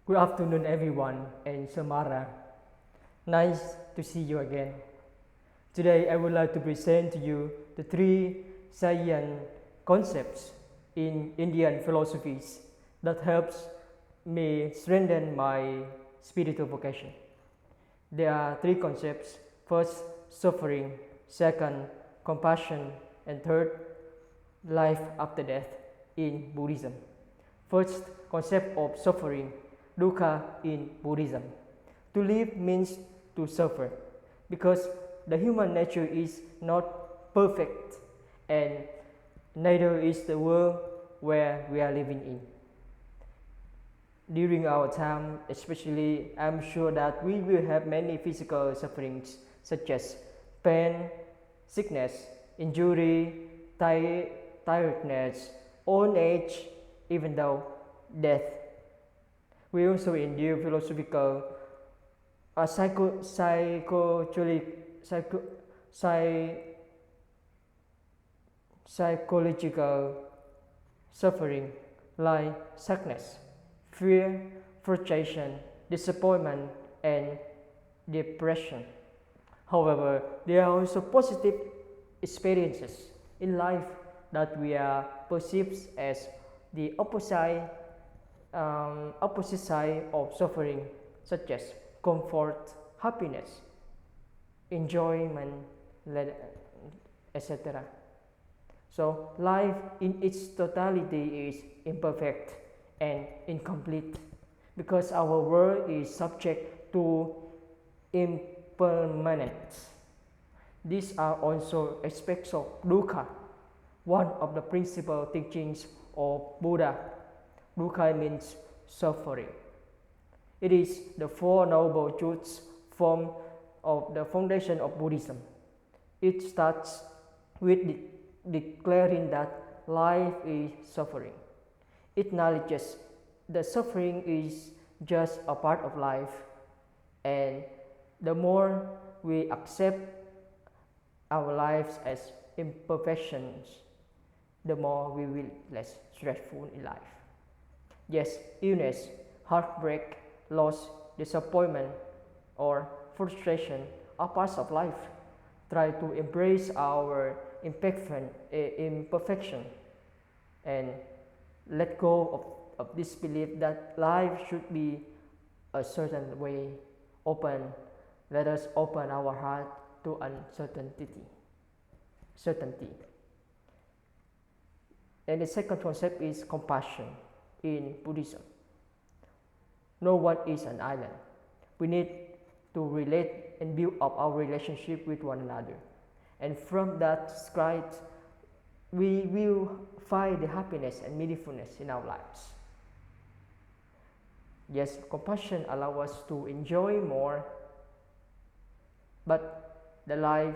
Good afternoon, everyone, and Samara. Nice to see you again. Today, I would like to present to you the three science concepts in Indian philosophies that helps me strengthen my spiritual vocation. There are three concepts. First, suffering. Second, compassion. And third, life after death in Buddhism. First, concept of suffering, dukkha in Buddhism. To live means to suffer, because the human nature is not perfect, and neither is the world where we are living in. During our time, especially, I'm sure that we will have many physical sufferings such as pain, sickness, injury, tiredness, old age, even though death. We also endure philosophical, psychological suffering like sadness, fear, frustration, disappointment, and depression. However, there are also positive experiences in life that we are perceived as the opposite side of suffering, such as comfort, happiness, enjoyment, etc. So, life in its totality is imperfect and incomplete because our world is subject to impermanence. These are also aspects of dukkha, one of the principal teachings of Buddha. Dukkha means suffering. It is the Four Noble Truths form of the foundation of Buddhism. It starts with declaring that life is suffering. It acknowledges that suffering is just a part of life, and the more we accept our lives as imperfections, the more we will less stressful in life. Yes, illness, heartbreak, loss, disappointment, or frustration are parts of life. Try to embrace our imperfection and let go of this belief that life should be a certain way. Let us open our heart to certainty. And the second concept is compassion in Buddhism. No one is an island. We need to relate and build up our relationship with one another. And from that stride, we will find the happiness and meaningfulness in our lives. Yes, compassion allows us to enjoy more, but the life,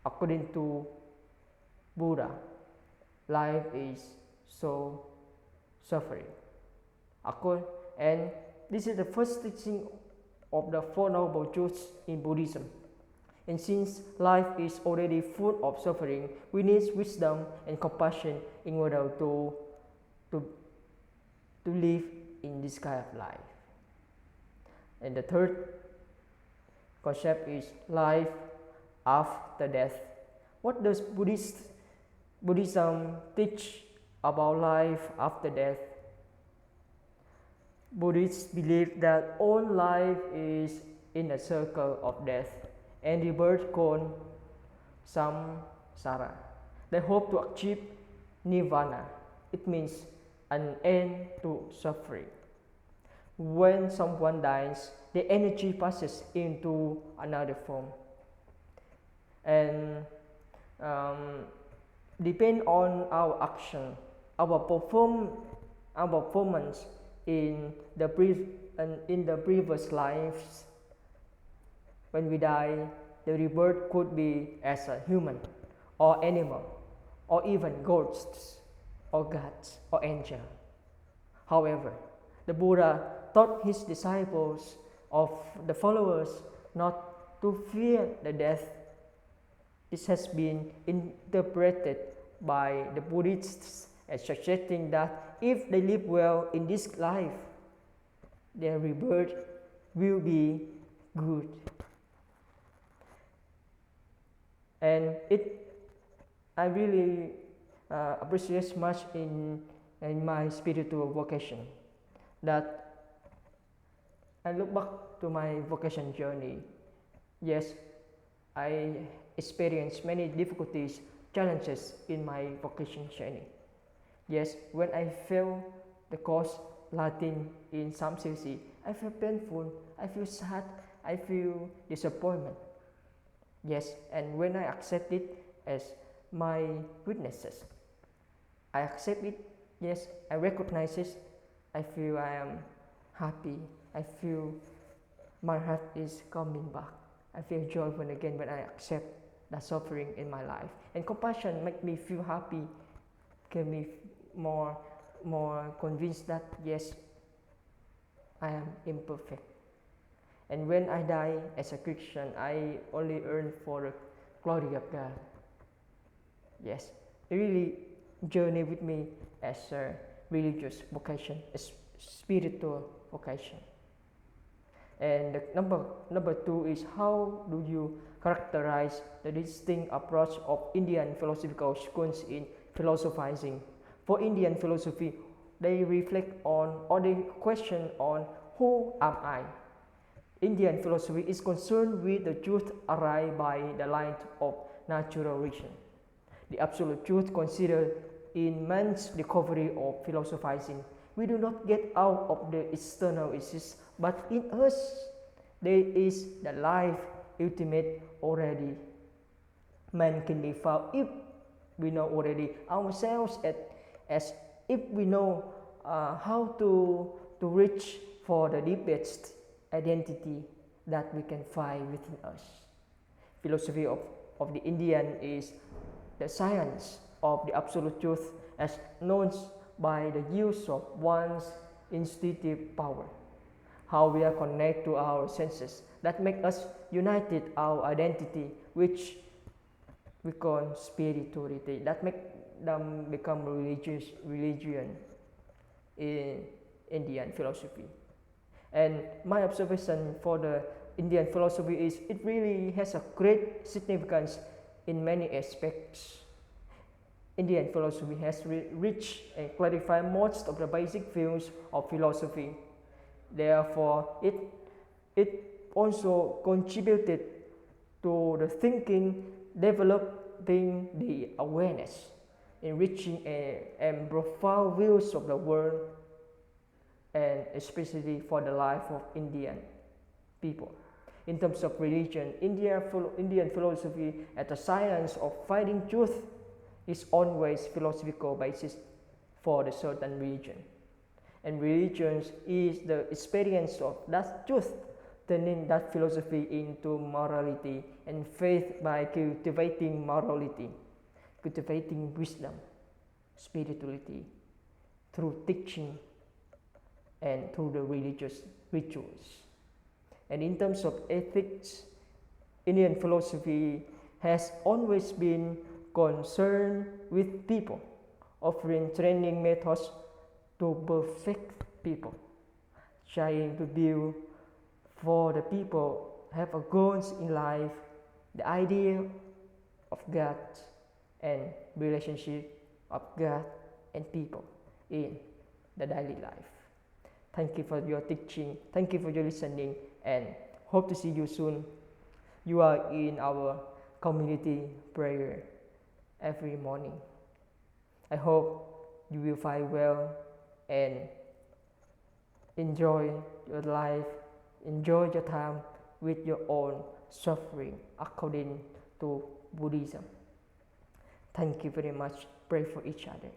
according to Buddha, life is so suffering. And this is the first teaching of the Four Noble Truths in Buddhism. And since life is already full of suffering, we need wisdom and compassion in order to live in this kind of life. And the third concept is life after death. What does Buddhism teach about life after death? Buddhists believe that all life is in a circle of death and rebirth called samsara. They hope to achieve nirvana. It means an end to suffering. When someone dies, the energy passes into another form, and depend on our action, our performance in the previous lives. When we die, the rebirth could be as a human or animal or even ghosts or gods or angel. However, the Buddha taught his disciples of the followers not to fear the death. This has been interpreted by the Buddhists as suggesting that if they live well in this life, their rebirth will be good. And I really appreciate much in my spiritual vocation that I look back to my vocation journey. Yes, I experienced many difficulties, challenges in my vocation journey. Yes, when I failed the course Latin in some CC, I feel painful, I feel sad, I feel disappointment. Yes, and when I accept it as my weaknesses, I accept it, yes, I recognize it, I feel I am happy, I feel my heart is coming back. I feel joyful again when I accept the suffering in my life. And compassion makes me feel happy, give me more convinced that yes, I am imperfect. And when I die as a Christian, I only earn for the glory of God. Yes, really journey with me as a religious vocation, a spiritual vocation. And the number two is, how do you characterize the distinct approach of Indian philosophical schools in philosophizing? For Indian philosophy, they reflect on or they question on who am I? Indian philosophy is concerned with the truth arrived by the light of natural reason. The absolute truth considered in man's discovery of philosophizing. We do not get out of the external existence, but in us there is the life ultimate already. Man can be found if we know already ourselves as if we know how to reach for the deepest identity that we can find within us. Philosophy of the Indian is the science of the absolute truth as known by the use of one's instinctive power. How we are connected to our senses that make us united our identity, which we call spirituality, that make them become religion in Indian philosophy. And my observation for the Indian philosophy is it really has a great significance in many aspects. Indian philosophy has reached and clarified most of the basic fields of philosophy. Therefore, it also contributed to the thinking, developing the awareness, enriching and profound views of the world, and especially for the life of Indian people. In terms of religion, Indian philosophy as the science of finding truth is always philosophical basis for the certain religion. And religion is the experience of that truth, turning that philosophy into morality, and faith by cultivating morality, cultivating wisdom, spirituality, through teaching and through the religious rituals. And in terms of ethics, Indian philosophy has always been concerned with people, offering training methods to perfect people, trying to build for the people have a goals in life, the idea of God and relationship of God and people in the daily life. Thank you for your teaching, thank you for your listening, and hope to see you soon. You are in our community prayer every morning. I hope you will find well and enjoy your life, enjoy your time with your own suffering according to Buddhism. Thank you very much. Pray for each other.